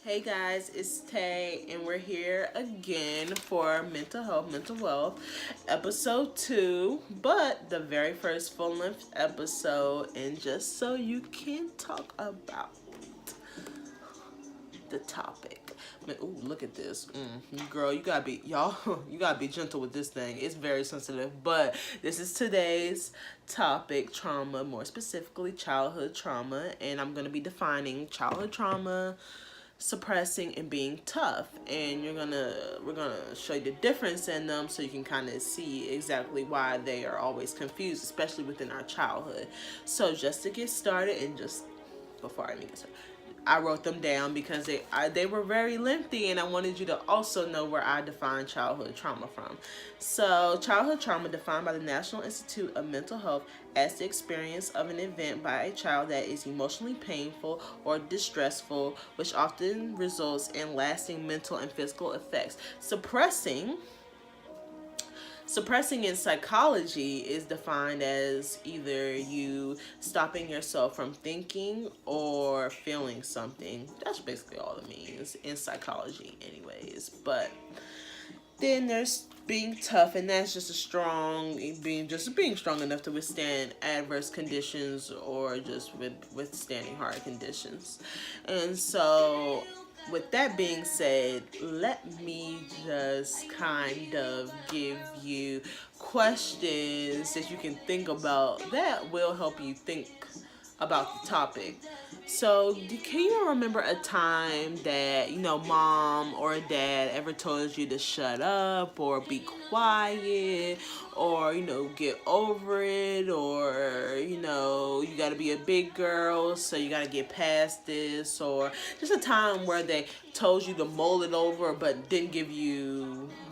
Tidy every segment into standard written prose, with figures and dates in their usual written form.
Hey guys, it's Tay, and we're here again for Mental Health, Mental Wealth, episode 2, but the very first full length episode, and just so you can talk about the topic. Ooh, look at this. Girl, you gotta be, y'all, you gotta be gentle with this thing. It's very sensitive, but this is today's topic, trauma, more specifically childhood trauma, and I'm gonna be defining childhood trauma, suppressing, and being tough, and we're gonna show you the difference in them so you can kind of see exactly why they are always confused, especially within our childhood. So just to get started, and just before I even get started, I wrote them down because they were very lengthy, and I wanted you to also know where I define childhood trauma from. So, childhood trauma defined by the National Institute of Mental Health as the experience of an event by a child that is emotionally painful or distressful, which often results in lasting mental and physical effects. Suppressing in psychology is defined as either you stopping yourself from thinking or feeling something. That's basically all it means in psychology anyways. But then there's being tough, and that's just being strong enough to withstand adverse conditions or just withstanding hard conditions. And so with that being said, let me just kind of give you questions that you can think about that will help you think about the topic. So, can you remember a time that, mom or dad ever told you to shut up or be quiet or, get over it, or, you got to be a big girl, so you got to get past this, or just a time where they told you to mull it over but didn't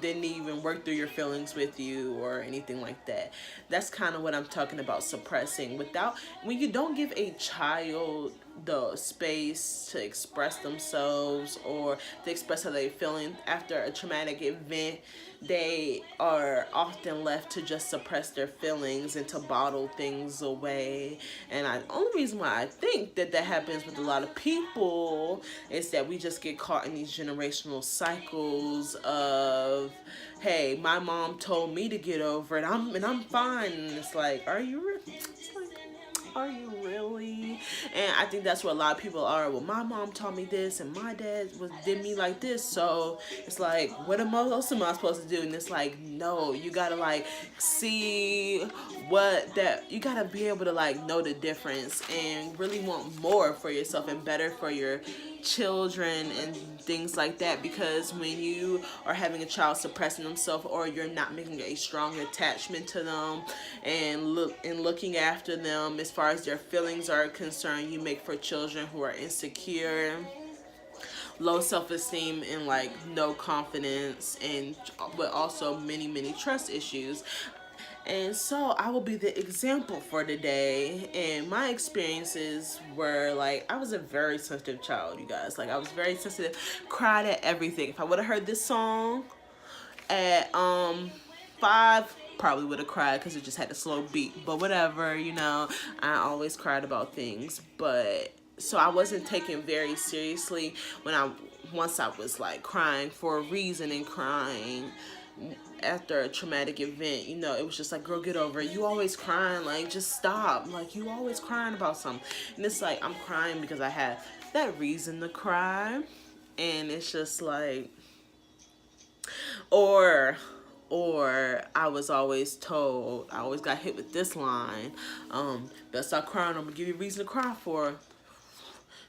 even work through your feelings with you or anything like that. That's kind of what I'm talking about, suppressing. When you don't give a child the space to express themselves or to express how they're feeling after a traumatic event, they are often left to just suppress their feelings and to bottle things away. And the only reason why I think that happens with a lot of people is that we just get caught in these generational cycles of, hey, my mom told me to get over it, I'm fine. And it's like, are you really? And I think that's what a lot of people are. Well, my mom taught me this, and my dad did me like this, so it's like, what else am I supposed to do? And it's like, no, you gotta see you gotta be able to know the difference and really want more for yourself and better for your children and things like that. Because when you are having a child suppressing themselves, or you're not making a strong attachment to them and looking after them as far as their feelings are concerned, you make for children who are insecure, low self-esteem, and no confidence, and but also many trust issues. And so I will be the example for today. And my experiences were I was a very sensitive child, you guys. I was very sensitive, cried at everything. If I would have heard this song at 5, probably would have cried because it just had a slow beat. But whatever, I always cried about things. But so I wasn't taken very seriously once I was crying for a reason, and crying after a traumatic event. It was just girl, get over it. You always crying, just stop. You always crying about something. And it's I'm crying because I had that reason to cry. And it's just or I was always told, I always got hit with this line, better stop crying, I'm gonna give you a reason to cry for.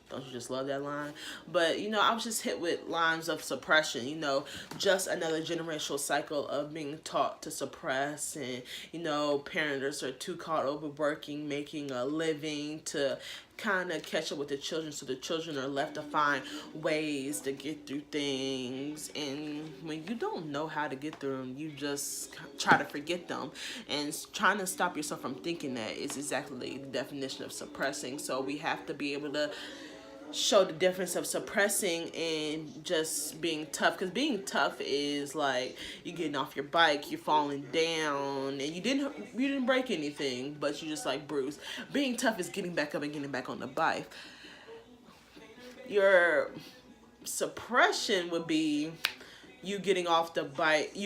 Don't you just love that line? But, I was just hit with lines of suppression, just another generational cycle of being taught to suppress. And, parents are too caught overworking, making a living to kind of catch up with the children. So the children are left to find ways to get through things. And when you don't know how to get through them, you just try to forget them. And trying to stop yourself from thinking that is exactly the definition of suppressing. So we have to be able to show the difference of suppressing and just being tough. Because being tough is you getting off your bike, you're falling down, and you didn't break anything, but you just bruised. Being tough is getting back up and getting back on the bike. You're suppression would be you getting off the bike,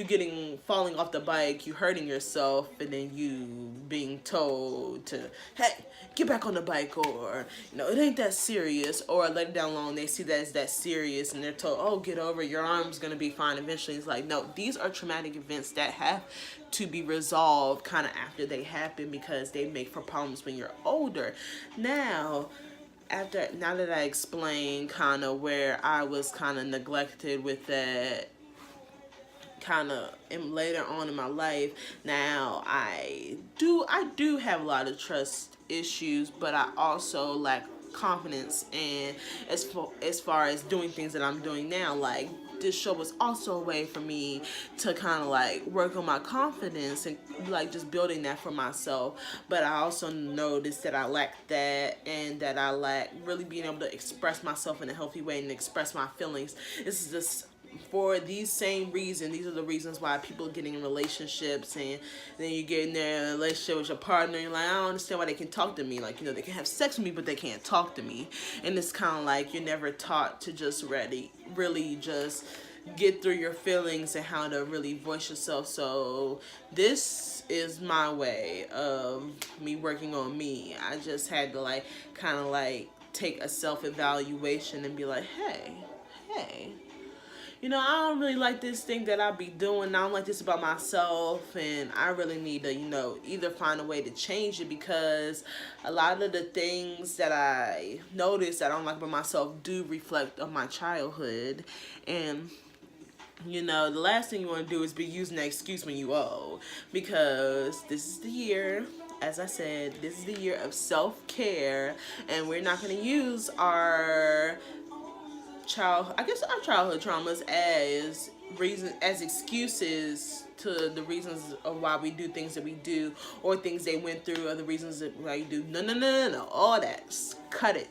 falling off the bike, you hurting yourself, and then you being told to, hey, get back on the bike, or it ain't that serious, or let it down long. They see that as that serious, and they're told, oh, get over it, your arm's gonna be fine eventually. It's like, no, these are traumatic events that have to be resolved kind of after they happen, because they make for problems when you're older. Now that I explained kind of where I was kind of neglected with that kind of later on in my life, now I do have a lot of trust issues, but I also lack confidence. And as far as doing things that I'm doing now, like this show was also a way for me to kind of like work on my confidence and like just building that for myself. But I also noticed that I lack that, and that I lack really being able to express myself in a healthy way and express my feelings. This is just for these same reasons. These are the reasons why people are getting in relationships, and then you get in their relationship with your partner, and you're like, I don't understand why they can talk to me. Like, they can have sex with me, but they can't talk to me. And it's kind of like you're never taught to just really just get through your feelings and how to really voice yourself. So this is my way of me working on me. I just had to like kind of like take a self-evaluation and be like, hey, I don't really like this thing that I be doing. I don't like this about myself, and I really need to, either find a way to change it, because a lot of the things that I notice that I don't like about myself do reflect on my childhood. And the last thing you want to do is be using that excuse when you old, because this is the year. As I said, this is the year of self-care, and we're not going to use our childhood traumas as excuses to the reasons of why we do things that we do, or things they went through, or the reasons why you do. No. All that, just cut it,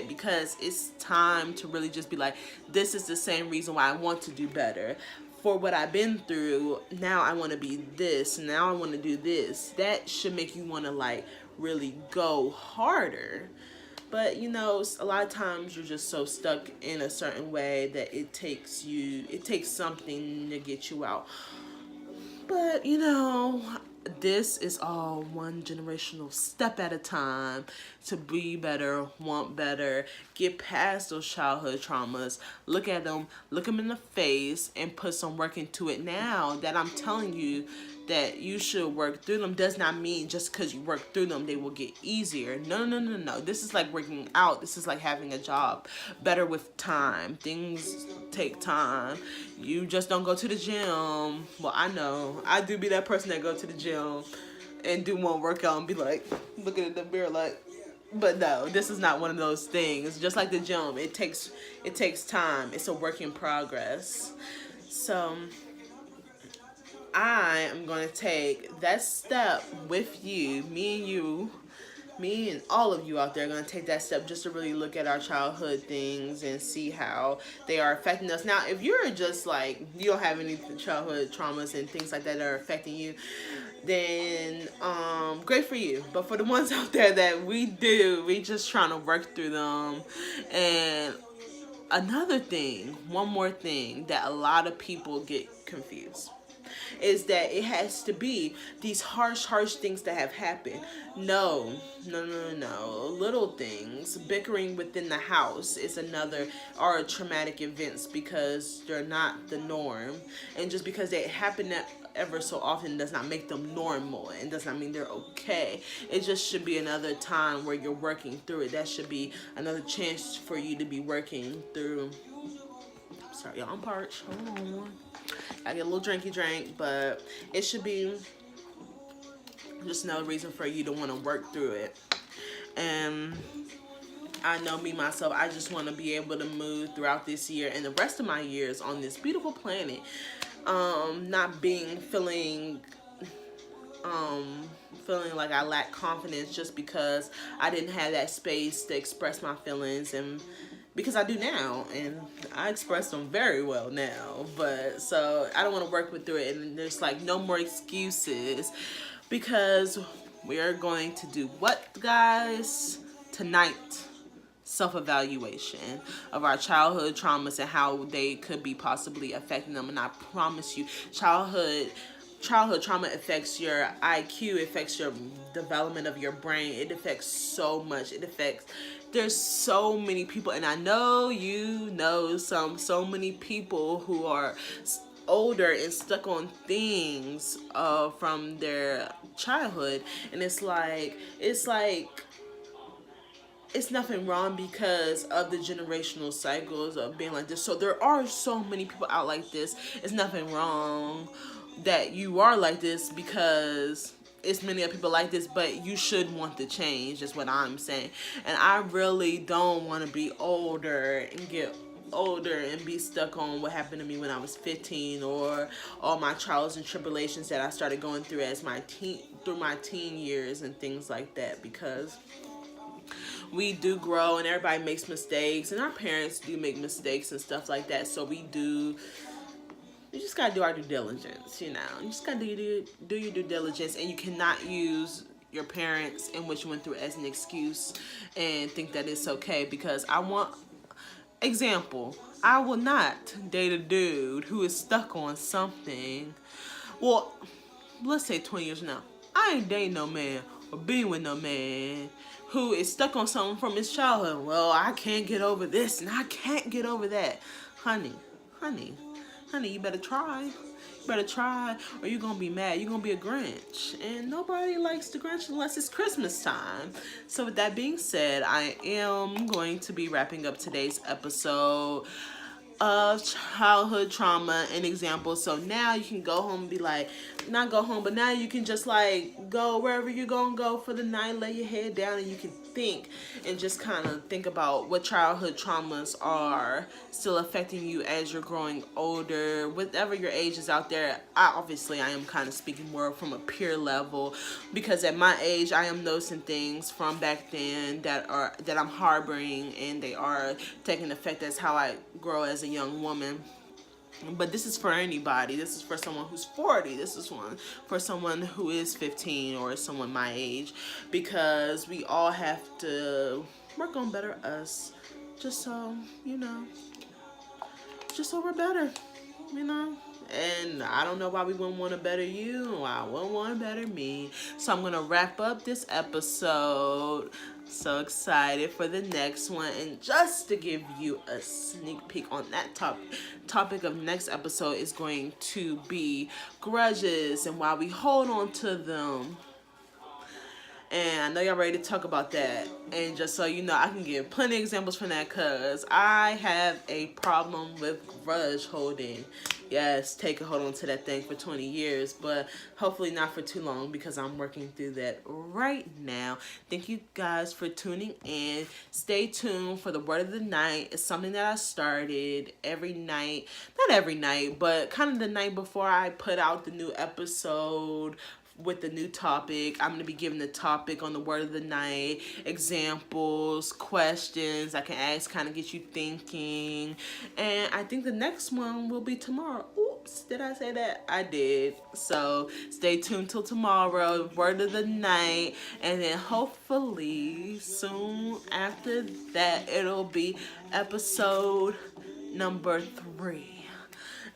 because it's time to really just be like, this is the same reason why I want to do better. For what I've been through, now I want to be this. Now I want to do this. That should make you want to like really go harder. But a lot of times you're just so stuck in a certain way that it takes something to get you out. But this is all one generational step at a time to be better, want better, get past those childhood traumas, look them in the face, and put some work into it. Now that I'm telling you that you should work through them, does not mean just because you work through them they will get easier. No. This is like working out. This is like having a job. Better with time. Things take time. You just don't go to the gym. Well, I know I do be that person that go to the gym and do one workout and be like looking at the mirror like, but no, this is not one of those things. Just like the gym, it takes time. It's a work in progress. So I am going to take that step with you, me and all of you out there are going to take that step just to really look at our childhood things and see how they are affecting us. Now, if you're just like, you don't have any childhood traumas and things like that are affecting you, then great for you. But for the ones out there that we just trying to work through them. And one more thing that a lot of people get confused is that it has to be these harsh things that have happened. No. Little things, bickering within the house are traumatic events, because they're not the norm. And just because they happen ever so often does not make them normal, and does not mean they're okay. It just should be another time where you're working through it. That should be another chance for you to be working through. Sorry, y'all, I'm parched. Hold on. I get a little drinky drink, but it should be just another reason for you to want to work through it. And I know me, myself, I just want to be able to move throughout this year and the rest of my years on this beautiful planet, not feeling like I lack confidence just because I didn't have that space to express my feelings, and because I do now, and I express them very well now. But so I don't want to work through it, and there's like no more excuses, because we are going to do what, guys? Tonight, self-evaluation of our childhood traumas and how they could be possibly affecting them. And I promise you, childhood trauma affects your IQ, it affects your development of your brain. It affects so much. There's so many people, and I know you know so many people who are older and stuck on things from their childhood, and it's nothing wrong because of the generational cycles of being like this. So there are so many people out like this. It's nothing wrong that you are like this because it's many other people like this, but you should want to change is what I'm saying. And I really don't want to be older and get older and be stuck on what happened to me when I was 15, or all my trials and tribulations that I started going through through my teen years and things like that, because we do grow and everybody makes mistakes and our parents do make mistakes and stuff like that. So you just gotta do our due diligence, you know. You just gotta do your due diligence, and you cannot use your parents and what you went through as an excuse and think that it's okay. Because I will not date a dude who is stuck on something. Well, let's say 20 years now. I ain't dating no man or being with no man who is stuck on something from his childhood. Well, I can't get over this and I can't get over that. Honey, you better try. You better try, or you're going to be mad. You're going to be a Grinch. And nobody likes the Grinch unless it's Christmas time. So with that being said, I am going to be wrapping up today's episode of childhood trauma and examples. So now you can go home and be like, not go home, but now you can just like go wherever you're gonna go for the night, lay your head down, and you can think and just kind of think about what childhood traumas are still affecting you as you're growing older. Whatever your age is out there, I am kind of speaking more from a peer level, because at my age I am noticing things from back then that I'm harboring, and they are taking effect as how I grow as a young woman. But this is for anybody. This is for someone who's 40. This is for someone who is 15 or someone my age, because we all have to work on better us, just so, you know, just so we're better, you know. And I don't know why we wouldn't want to better you, or I wouldn't want to better me. So I'm going to wrap up this episode. So excited for the next one. And just to give you a sneak peek on that topic of next episode is going to be grudges and why we hold on to them. And I know y'all ready to talk about that. And just so you know, I can give plenty of examples from that, because I have a problem with grudge holding. Yes, take a hold on to that thing for 20 years, but hopefully not for too long, because I'm working through that right now. Thank you guys for tuning in. Stay tuned for the word of the night. It's something that I started every night. Not every night, but kind of the night before I put out the new episode with the new topic. I'm going to be giving the topic on the word of the night, examples, questions I can ask, kind of get you thinking. And I think the next one will be tomorrow. Oops, did I say that? I did. So stay tuned till tomorrow, word of the night. And then hopefully soon after that, it'll be episode number 3.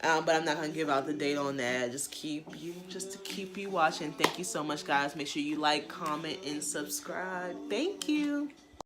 But I'm not going to give out the date on that. Just to keep you watching. Thank you so much, guys. Make sure you like, comment, and subscribe. Thank you.